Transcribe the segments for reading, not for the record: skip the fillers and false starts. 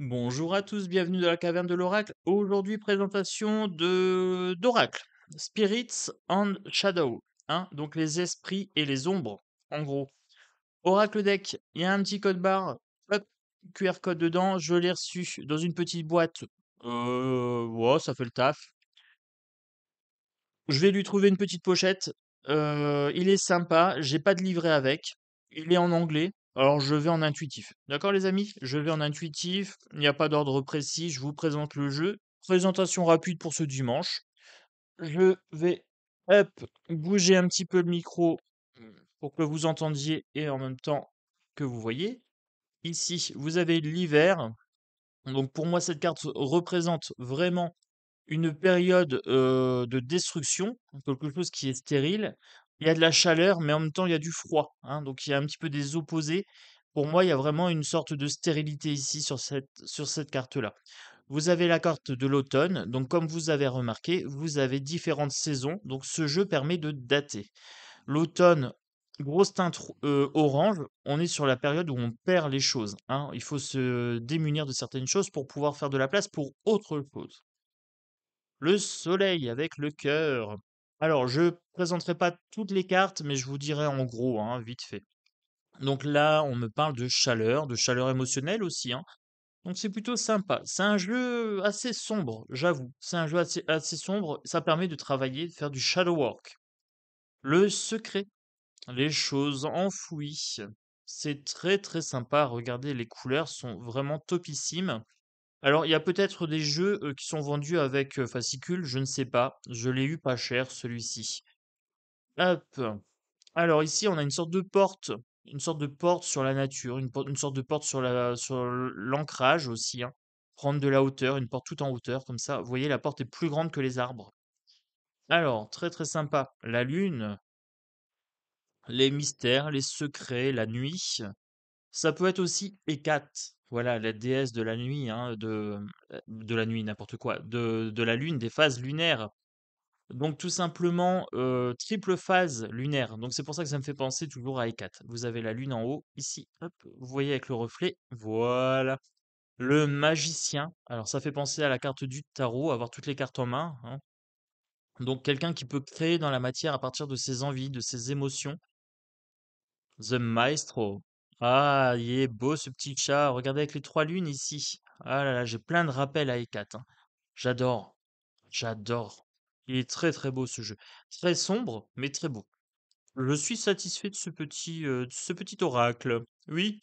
Bonjour à tous, bienvenue dans la caverne de l'oracle. Aujourd'hui, présentation de d'oracle. Spirits and Shadow, hein, donc les esprits et les ombres, en gros. Oracle deck, il y a un petit code barre, hop, QR code dedans, je l'ai reçu dans une petite boîte. Ouais, ça fait le taf. Je vais lui trouver une petite pochette. Il est sympa, j'ai pas de livret avec. Il est en anglais. Alors je vais en intuitif. D'accord les amis? Je vais en intuitif. Il n'y a pas d'ordre précis. Je vous présente le jeu. Présentation rapide pour ce dimanche. Je vais hop, bouger un petit peu le micro pour que vous entendiez et en même temps que vous voyez. Ici, vous avez l'hiver. Donc pour moi, cette carte représente vraiment une période, de destruction, quelque chose qui est stérile. Il y a de la chaleur, mais en même temps, il y a du froid, hein, donc il y a un petit peu des opposés. Pour moi, il y a vraiment une sorte de stérilité ici sur cette carte-là. Vous avez la carte de l'automne, donc comme vous avez remarqué, vous avez différentes saisons, donc ce jeu permet de dater. L'automne, grosse teinte orange, on est sur la période où on perd les choses, hein. Il faut se démunir de certaines choses pour pouvoir faire de la place pour autre chose. Le soleil avec le cœur. Alors, je présenterai pas toutes les cartes, mais je vous dirai en gros, hein, vite fait. Donc là, on me parle de chaleur émotionnelle aussi, hein. Donc c'est plutôt sympa. C'est un jeu assez sombre, j'avoue. C'est un jeu assez sombre. Ça permet de travailler, de faire du shadow work. Le secret, les choses enfouies. C'est très très sympa. Regardez, les couleurs sont vraiment topissimes. Alors, il y a peut-être des jeux, qui sont vendus avec, fascicule, je ne sais pas. Je l'ai eu pas cher celui-ci. Hop. Alors ici, on a une sorte de porte sur la nature, une sorte de porte sur l'ancrage aussi, hein. Prendre de la hauteur, une porte tout en hauteur comme ça. Vous voyez, la porte est plus grande que les arbres. Alors, très, très sympa. La lune, les mystères, les secrets, la nuit. Ça peut être aussi Hécate, voilà, la déesse de la nuit, hein, de la nuit, n'importe quoi, de la lune, des phases lunaires. Donc tout simplement, triple phase lunaire. Donc c'est pour ça que ça me fait penser toujours à Hécate. Vous avez la lune en haut, ici, hop, vous voyez avec le reflet, voilà. Le magicien, alors ça fait penser à la carte du tarot, avoir toutes les cartes en main, hein. Donc quelqu'un qui peut créer dans la matière à partir de ses envies, de ses émotions. The Maestro. Ah, il est beau ce petit chat. Regardez avec les trois lunes ici. Ah là là, j'ai plein de rappels à Hécate, hein. J'adore, j'adore. Il est très très beau ce jeu. Très sombre, mais très beau. Je suis satisfait de ce petit oracle. Oui.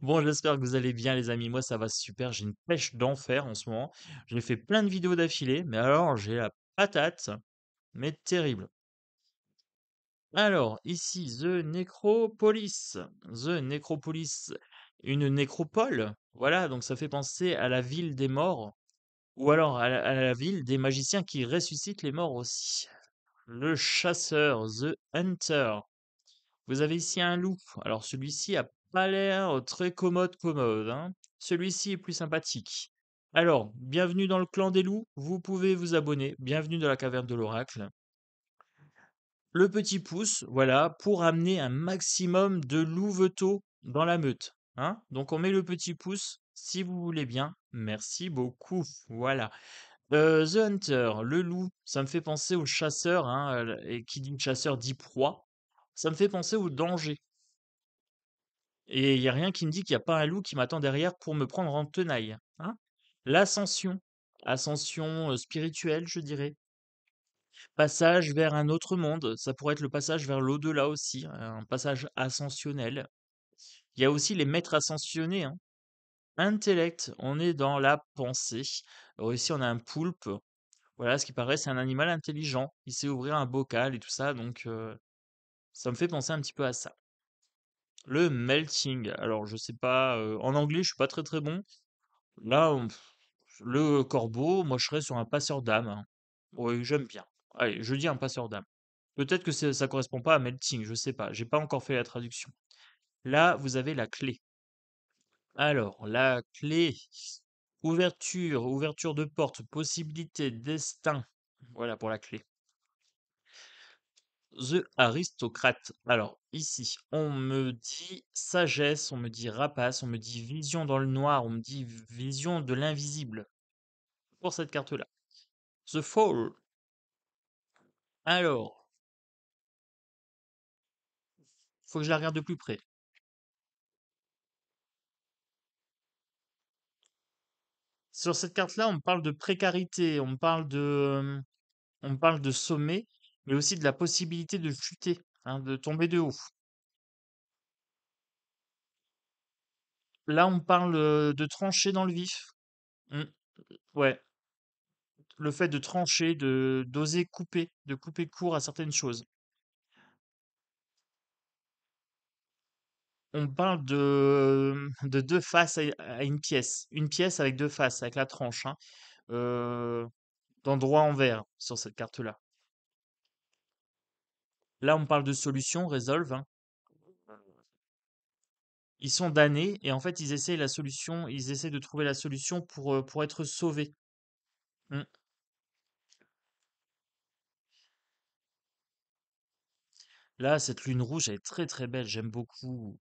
Bon, j'espère que vous allez bien, les amis. Moi, ça va super. J'ai une pêche d'enfer en ce moment. J'ai fait plein de vidéos d'affilée, mais alors j'ai la patate, mais terrible. Alors, ici, The Necropolis. The Necropolis, une nécropole. Voilà, donc ça fait penser à la ville des morts, ou alors à la ville des magiciens qui ressuscitent les morts aussi. Le chasseur, The Hunter. Vous avez ici un loup. Alors, celui-ci a pas l'air très commode, hein. Celui-ci est plus sympathique. Alors, bienvenue dans le clan des loups. Vous pouvez vous abonner. Bienvenue dans la caverne de l'oracle. Le petit pouce, voilà, pour amener un maximum de louveteaux dans la meute, hein. Donc on met le petit pouce si vous voulez bien. Merci beaucoup. Voilà. The Hunter, le loup, ça me fait penser au chasseur, hein, et qui dit chasseur dit proie. Ça me fait penser au danger. Et il y a rien qui me dit qu'il y a pas un loup qui m'attend derrière pour me prendre en tenaille, hein. L'ascension, ascension, spirituelle, je dirais. Passage vers un autre monde, ça pourrait être le passage vers l'au-delà aussi, un passage ascensionnel. Il y a aussi les maîtres ascensionnés, hein. Intellect, on est dans la pensée. Alors ici, on a un poulpe. Voilà, ce qui paraît, c'est un animal intelligent. Il sait ouvrir un bocal et tout ça, donc ça me fait penser un petit peu à ça. Le melting, alors je sais pas, en anglais, je suis pas très très bon. Là, le corbeau, moi je serais sur un passeur d'âme, hein. Oui, j'aime bien. Allez, je dis un passeur d'âme. Peut-être que ça correspond pas à melting, je sais pas. J'ai pas encore fait la traduction. Là, vous avez la clé. Alors, la clé, ouverture de porte, possibilité, destin. Voilà pour la clé. The aristocrate. Alors, ici, on me dit sagesse, on me dit rapace, on me dit vision dans le noir, on me dit vision de l'invisible pour cette carte-là. The Fall. Alors, faut que je la regarde de plus près. Sur cette carte-là, on me parle de précarité, on me parle de sommet, mais aussi de la possibilité de chuter, hein, de tomber de haut. Là, on parle de trancher dans le vif. Mm, ouais, le fait de trancher, de d'oser couper, de couper court à certaines choses. On parle de deux faces à une pièce avec deux faces, avec la tranche, hein, euh, d'endroit envers sur cette carte-là. Là, on parle de solution, resolve, hein. Ils sont damnés et en fait, ils essaient de trouver la solution pour être sauvés. Mm. Là, cette lune rouge, elle est très très belle, j'aime beaucoup.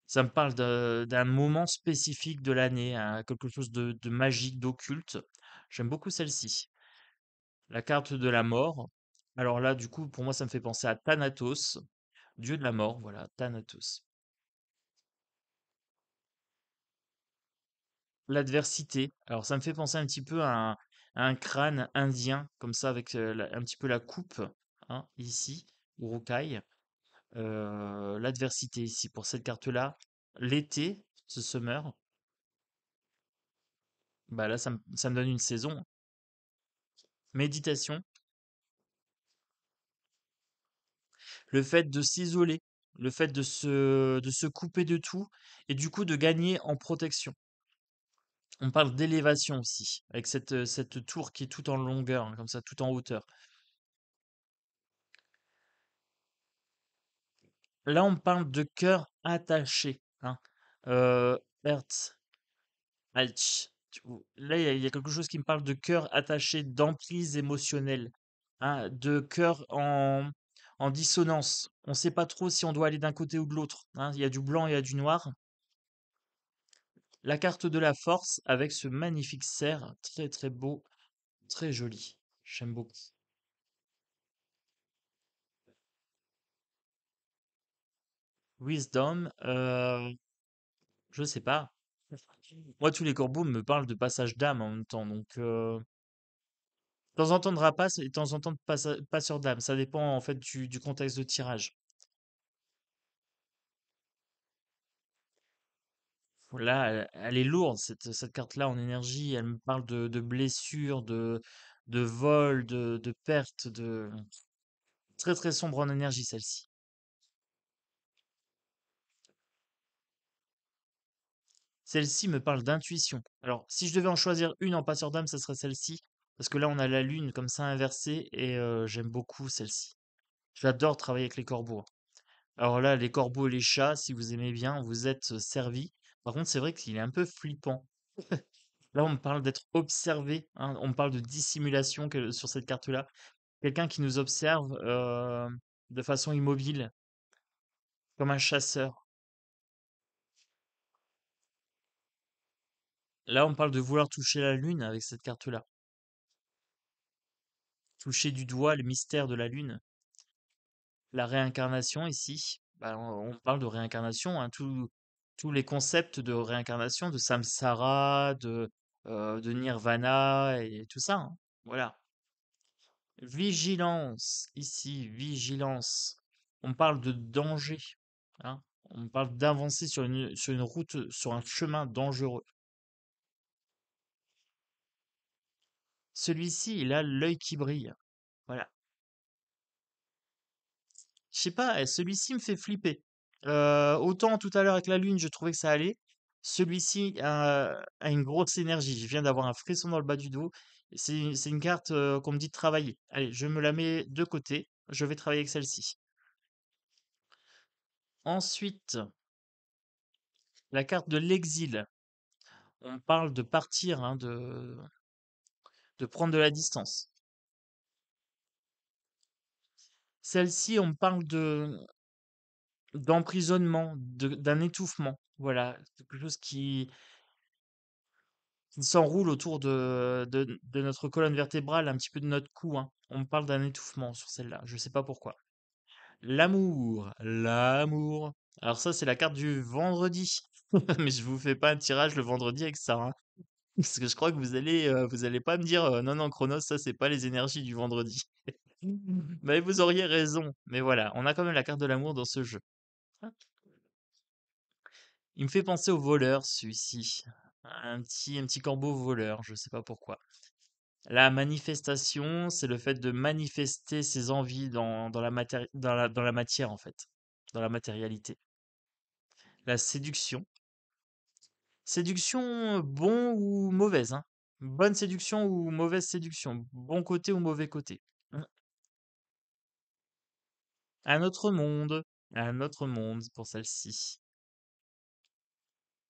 Ça me parle d'un moment spécifique de l'année, hein, quelque chose de magique, d'occulte. J'aime beaucoup celle-ci. La carte de la mort. Alors là, du coup, pour moi, ça me fait penser à Thanatos, dieu de la mort, voilà, Thanatos. L'adversité. Alors ça me fait penser un petit peu à un crâne indien, comme ça, avec un petit peu la coupe, hein, ici, Urukai. L'adversité ici, pour cette carte-là. L'été, ce summer, bah là, ça me donne une saison. Méditation, le fait de s'isoler, le fait de se couper de tout, et du coup de gagner en protection. On parle d'élévation aussi, avec cette tour qui est tout en longueur, hein, comme ça, tout en hauteur. Là, on parle de cœur attaché, hein. Euh, Herz, Alch. Là, il y a quelque chose qui me parle de cœur attaché, d'emprise émotionnelle, hein, de cœur en dissonance. On ne sait pas trop si on doit aller d'un côté ou de l'autre, hein. Il y a du blanc et il y a du noir. La carte de la force avec ce magnifique cerf, très très beau, très joli. J'aime beaucoup. Wisdom, je sais pas. Moi, tous les corbeaux me parlent de passage d'âme en même temps, donc de temps en temps de rapace et de temps en temps de passeur d'âme. Ça dépend en fait du contexte de tirage. Là, elle est lourde, cette carte-là en énergie. Elle me parle de blessures, de vol, de perte, de très très sombre en énergie celle-ci. Celle-ci me parle d'intuition. Alors, si je devais en choisir une en passeur d'âme, ça serait celle-ci. Parce que là, on a la lune comme ça inversée et j'aime beaucoup celle-ci. J'adore travailler avec les corbeaux, hein. Alors là, les corbeaux et les chats, si vous aimez bien, vous êtes servis. Par contre, c'est vrai qu'il est un peu flippant. Là, on me parle d'être observé, hein. On me parle de dissimulation sur cette carte-là. Quelqu'un qui nous observe de façon immobile, comme un chasseur. Là, on parle de vouloir toucher la lune avec cette carte-là. Toucher du doigt le mystère de la lune. La réincarnation ici, bah, on parle de réincarnation, hein, tous les concepts de réincarnation, de samsara, de nirvana et tout ça, hein. Voilà. Vigilance, ici, vigilance. On parle de danger, hein. On parle d'avancer sur une route, sur un chemin dangereux. Celui-ci, il a l'œil qui brille. Voilà. Je sais pas, celui-ci me fait flipper. Autant tout à l'heure avec la lune, je trouvais que ça allait. Celui-ci a une grosse énergie. Je viens d'avoir un frisson dans le bas du dos. C'est une carte qu'on me dit de travailler. Allez, je me la mets de côté. Je vais travailler avec celle-ci. Ensuite, la carte de l'exil. On parle de partir, hein, de prendre de la distance. Celle-ci, on me parle d'emprisonnement, d'un étouffement. Voilà, quelque chose qui s'enroule autour de notre colonne vertébrale, un petit peu de notre cou, hein. On me parle d'un étouffement sur celle-là, je sais pas pourquoi. L'amour, l'amour. Alors ça, c'est la carte du vendredi. Mais je vous fais pas un tirage le vendredi avec ça, hein. Parce que je crois que vous allez pas me dire, non, non, Chronos, ça, c'est pas les énergies du vendredi. Mais vous auriez raison. Mais voilà, on a quand même la carte de l'amour dans ce jeu. Il me fait penser au voleur, celui-ci. Un petit corbeau voleur, je sais pas pourquoi. La manifestation, c'est le fait de manifester ses envies dans la matière, en fait, dans la matérialité. La séduction. Séduction, bon ou mauvaise, hein. Bonne séduction ou mauvaise séduction. Bon côté ou mauvais côté. Mm. Un autre monde. Un autre monde pour celle-ci.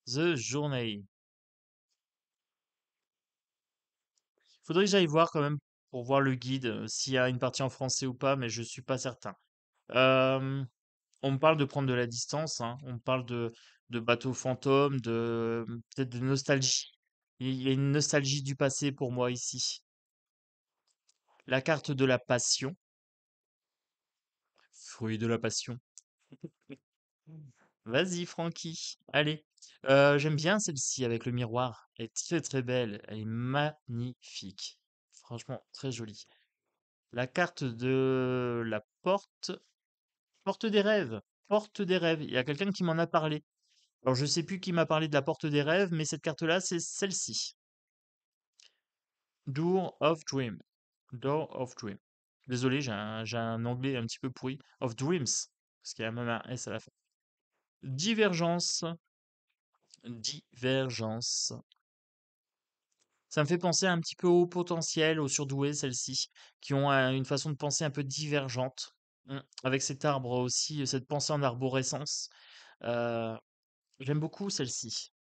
The Journey. Faudrait que j'aille voir quand même pour voir le guide, s'il y a une partie en français ou pas, mais je suis pas certain. Euh, On me parle de prendre de la distance, hein. On me parle de bateaux fantômes, peut-être de nostalgie. Il y a une nostalgie du passé pour moi ici. La carte de la passion. Fruit de la passion. Vas-y, Francky. Allez. J'aime bien celle-ci avec le miroir. Elle est très très belle. Elle est magnifique. Franchement, très jolie. La carte de la porte. Porte des rêves. Porte des rêves. Il y a quelqu'un qui m'en a parlé. Alors, je sais plus qui m'a parlé de la porte des rêves, mais cette carte-là, c'est celle-ci. Door of Dream. Door of Dream. Désolé, j'ai un anglais un petit peu pourri. Of Dreams. Parce qu'il y a même un S à la fin. Divergence. Divergence. Ça me fait penser un petit peu au potentiel, aux surdoués, celles-ci, qui ont une façon de penser un peu divergente. Avec cet arbre aussi, cette pensée en arborescence. Euh, J'aime beaucoup celle-ci.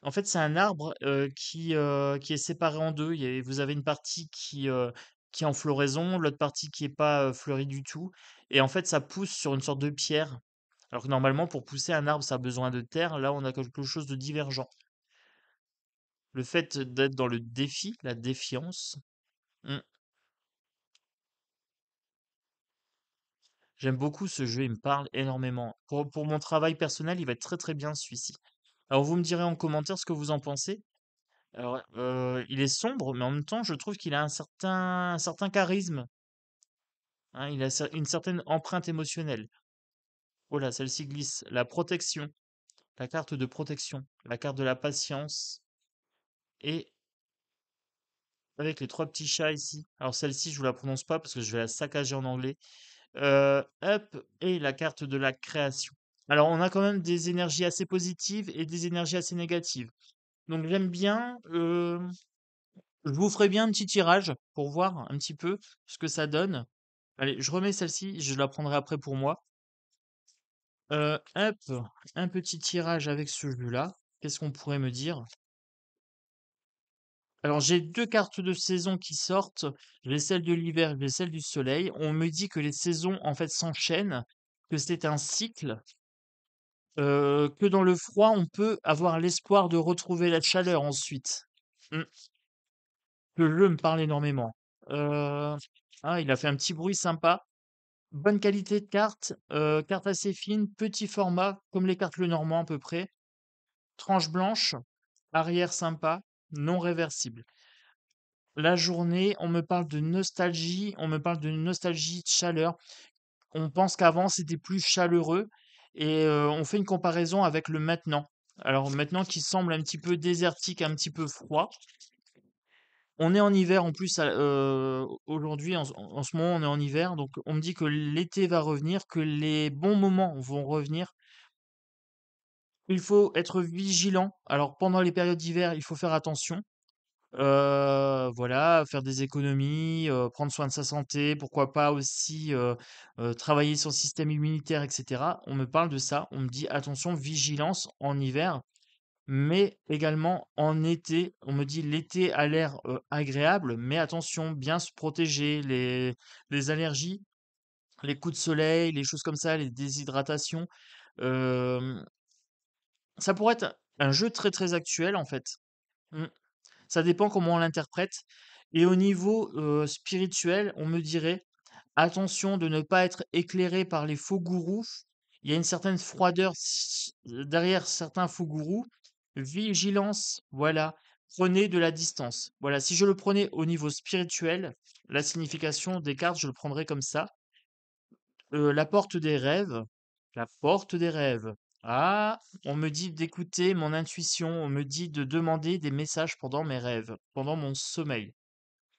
En fait, c'est un arbre, qui est séparé en 2. Vous avez une partie qui est en floraison, l'autre partie qui est pas, fleurie du tout et en fait, ça pousse sur une sorte de pierre. Alors que normalement, pour pousser un arbre, ça a besoin de terre. Là, on a quelque chose de divergent. Le fait d'être dans le défi, la défiance. Mmh, J'aime beaucoup ce jeu, il me parle énormément. Pour mon travail personnel, il va être très, très bien celui-ci. Alors vous me direz en commentaire ce que vous en pensez. Alors, il est sombre, mais en même temps, je trouve qu'il a un certain charisme, hein, il a une certaine empreinte émotionnelle. Oh là, celle-ci glisse. La protection, la carte de protection, la carte de la patience, et avec les trois petits chats ici. Alors celle-ci, je vous la prononce pas parce que je vais la saccager en anglais. Up, et la carte de la création. Alors, on a quand même des énergies assez positives et des énergies assez négatives. Donc, j'aime bien. Je vous ferai bien un petit tirage pour voir un petit peu ce que ça donne. Allez, je remets celle-ci, je la prendrai après pour moi. Hop, un petit tirage avec ce jeu-là. Qu'est-ce qu'on pourrait me dire? Alors, j'ai deux cartes de saison qui sortent. J'ai celle de l'hiver, j'ai celle du soleil. On me dit que les saisons, en fait, s'enchaînent, que c'est un cycle, que dans le froid, on peut avoir l'espoir de retrouver la chaleur ensuite. Mmh, que le jeu me parle énormément. Ah, il a fait un petit bruit sympa. Bonne qualité de carte, carte assez fine, petit format, comme les cartes Lenormand à peu près. Tranche blanche, arrière sympa, non réversible. La journée, on me parle de nostalgie, on me parle de nostalgie, de chaleur. On pense qu'avant c'était plus chaleureux et on fait une comparaison avec le maintenant. Alors maintenant qui semble un petit peu désertique, un petit peu froid. On est en hiver en plus, aujourd'hui, en ce moment, on est en hiver, donc on me dit que l'été va revenir, que les bons moments vont revenir. Il faut être vigilant. Alors pendant les périodes d'hiver, il faut faire attention. Voilà, faire des économies, prendre soin de sa santé, pourquoi pas aussi, travailler son système immunitaire et cetera. On me parle de ça, on me dit: «Attention, vigilance en hiver», mais également en été. On me dit: «L'été a l'air, agréable, mais attention, bien se protéger, les allergies, les coups de soleil, les choses comme ça, les déshydratations. Hem, Ça pourrait être un jeu très, très actuel, en fait. Mmh. Ça dépend comment on l'interprète et au niveau, spirituel, on me dirait: «Attention de ne pas être éclairé par les faux gourous». Il y a une certaine froideur derrière certains faux gourous. Vigilance, voilà, prenez de la distance. Voilà, si je le prenais au niveau spirituel, la signification des cartes, je le prendrais comme ça. La porte des rêves, la porte des rêves. Ah! On me dit d'écouter mon intuition, on me dit de demander des messages pendant mes rêves, pendant mon sommeil.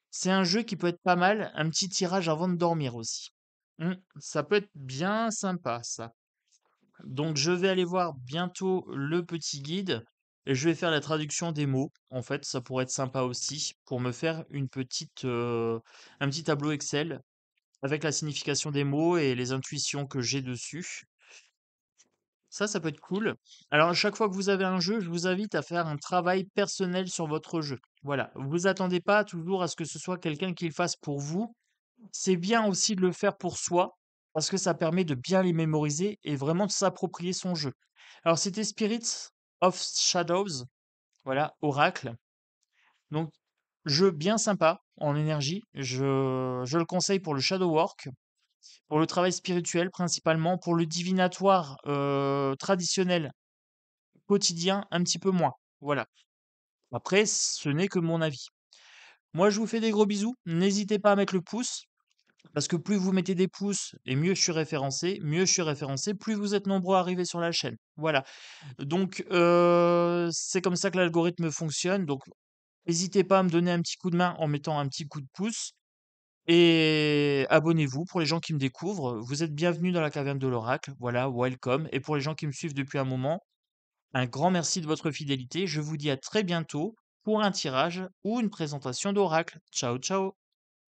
C'est un jeu qui peut être pas mal, un petit tirage avant de dormir aussi. Ça peut être bien sympa ça. Donc je vais aller voir bientôt le petit guide et je vais faire la traduction des mots. En fait, ça pourrait être sympa aussi pour me faire un petit tableau Excel avec la signification des mots et les intuitions que j'ai dessus. Ça peut être cool. Alors, à chaque fois que vous avez un jeu, je vous invite à faire un travail personnel sur votre jeu. Voilà. Vous attendez pas toujours à ce que ce soit quelqu'un qui le fasse pour vous. C'est bien aussi de le faire pour soi, parce que ça permet de bien les mémoriser et vraiment de s'approprier son jeu. Alors, c'était Spirits of Shadows, voilà, Oracle. Donc, jeu bien sympa en énergie. Je le conseille pour le Shadow Work. Pour le travail spirituel principalement, pour le divinatoire, traditionnel, quotidien, un petit peu moins. Voilà. Après, ce n'est que mon avis. Moi, je vous fais des gros bisous. N'hésitez pas à mettre le pouce, parce que plus vous mettez des pouces et mieux je suis référencé, plus vous êtes nombreux à arriver sur la chaîne. Voilà. Donc, c'est comme ça que l'algorithme fonctionne. Donc, n'hésitez pas à me donner un petit coup de main en mettant un petit coup de pouce. Et abonnez-vous pour les gens qui me découvrent. Vous êtes bienvenus dans la caverne de l'oracle. Voilà, welcome. Et pour les gens qui me suivent depuis un moment, un grand merci de votre fidélité. Je vous dis à très bientôt pour un tirage ou une présentation d'oracle. Ciao, ciao.